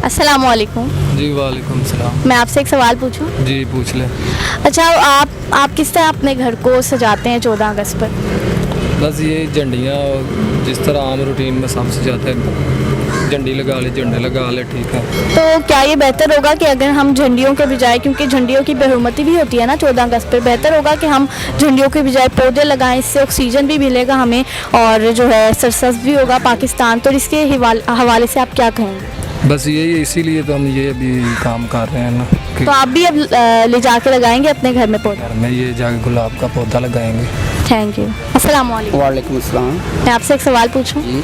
अस्सलाम वालेकुम। जी वालेकुम सलाम। मैं आपसे एक सवाल पूछूं? जी पूछ लें। अच्छा, आप किस तरह अपने घर को सजाते हैं 14 अगस्त पर? बस ये झंडियाँ जिस तरह आम रूटीन में सब सजाते हैं, झंडी लगा ले, झंडे लगा ले, ठीक है। तो क्या ये बेहतर होगा कि अगर हम झंडियों के बजाय, क्योंकि झंडियों की बेहुरमती भी होती है ना 14 अगस्त पर, बेहतर होगा कि हम झंडियों के बजाय पौधे लगाएं, इससे ऑक्सीजन भी मिलेगा हमें और जो है सरसब्ज भी होगा पाकिस्तान। तो इसके हवाले से आप क्या कहेंगे? बस यही, इसीलिए तो हम ये अभी काम कर रहे हैं ना कि तो आप भी अब ले जाके लगाएंगे अपने घर में पौधा? घर में ये जाके गुलाब का पौधा लगाएंगे। Thank you. अस्सलाम वालेकुम। वालेकुम अस्सलाम। मैं आपसे एक सवाल पूछूं? जी,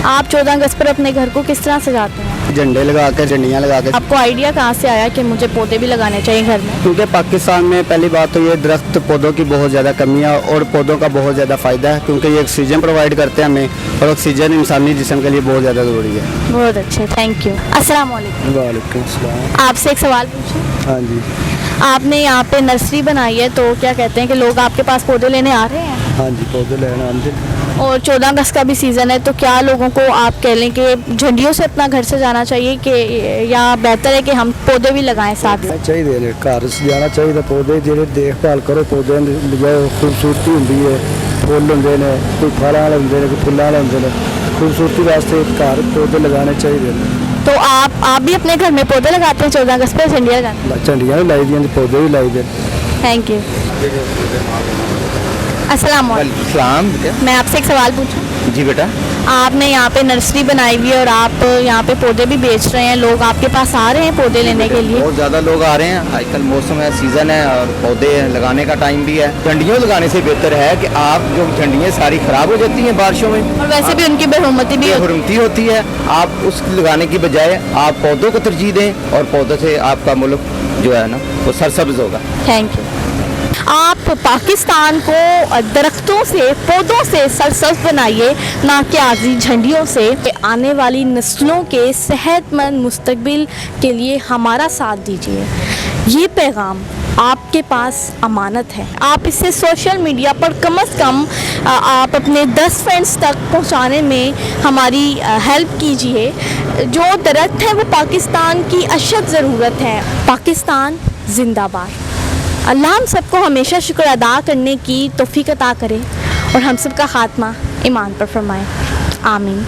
आप 14 अगस्त पर अपने घर को किस तरह सजाते हैं? झंडे लगा के, झंडियाँ लगा के। आपको आइडिया कहाँ से आया कि मुझे पौधे भी लगाने चाहिए घर में? क्योंकि पाकिस्तान में पहली बात तो ये दरख्त पौधों की बहुत ज़्यादा कमी है और पौधों का बहुत ज़्यादा फ़ायदा है, क्योंकि ये ऑक्सीजन प्रोवाइड करते हैं हमें और ऑक्सीजन इंसानी जिस्म के लिए बहुत ज़्यादा ज़रूरी है। बहुत अच्छे, थैंक यू। अस्सलाम वालेकुम। वालेकुम अस्सलाम। आपसे एक सवाल पूछूं? हाँ जी, आपने यहाँ पे नर्सरी बनाई है, तो क्या कहते हैं कि लोग आपके पास पौधे लेने आ रहे हैं? हाँ जी, पौधे लेना आमदे। और 14 अगस्त का भी सीज़न है, तो क्या लोगों को आप कह लें कि झंडियों से अपना घर सजाना चाहिए कि या बेहतर है कि हम पौधे भी लगाएं साथ में? चाहिए ने घर सजाना चाहिए, पौधे ਜਿਹੜੇ ਦੇਖਭਾਲ ਕਰੋ, ਪੌਦੇ ਲਗਾਓ, ਖੂਬਸੂਰਤੀ ਹੁੰਦੀ ਹੈ, ਫੁੱਲ ਹੁੰਦੇ ਨੇ, ਕੋਈ ਫਲਾਂ ਵਾਲੇ ਹੁੰਦੇ ਨੇ, ਕੋਈ ਫੁੱਲਾਂ ਵਾਲੇ ਹੁੰਦੇ ਨੇ, ਖੂਬਸੂਰਤੀ ਵਾਸਤੇ ਘਰ ਪੌਦੇ ਲਗਾਉਣੇ ਚਾਹੀਦੇ ਨੇ। तो आप भी अपने घर में पौधे लगाते हैं 14 अगस्त पर, झंडियाँ लगाते हैं? ਝੰਡੀਆਂ ਵੀ ਲਾਈ ਦੀਆਂ ਤੇ ਪੌਦੇ ਵੀ ਲਾਈ ਦੇ। Thank you. अस्सलाम वालेकुम। सलाम। मैं आपसे एक सवाल पूछूं? जी बेटा। आपने यहाँ पे नर्सरी बनाई हुई है और आप यहाँ पे पौधे भी बेच रहे हैं, लोग आपके पास आ रहे हैं पौधे लेने के लिए? बहुत ज़्यादा लोग आ रहे हैं, आजकल मौसम है, सीज़न है और पौधे लगाने का टाइम भी है। झंडियों लगाने से बेहतर है कि आप जो झंडियाँ सारी ख़राब हो जाती हैं बारिशों में, और वैसे भी उनकी बेहुरमती भी होती हुरमती होती है, आप उस लगाने की बजाय आप पौधों को तरजीह दें और पौधों से आपका मुल्क जो है ना वो सरसब्ज होगा। है। Thank you. आप पाकिस्तान को दरख्तों से, पौधों से सरसब्ज बनाइए, ना कि आज़ी झंडियों से। आने वाली नस्लों के सेहतमंद मुस्तकबिल के लिए हमारा साथ दीजिए। ये पैगाम आपके पास अमानत है, आप इसे सोशल मीडिया पर कम से कम आप अपने 10 फ्रेंड्स तक पहुंचाने में हमारी हेल्प कीजिए। जो दरख्त है वो पाकिस्तान की अशद ज़रूरत है। पाकिस्तान जिंदाबाद। अल्लाह हम सबको हमेशा शुक्र अदा करने की तौफीक अता करे और हम सब का खात्मा ईमान पर फरमाए। आमीन।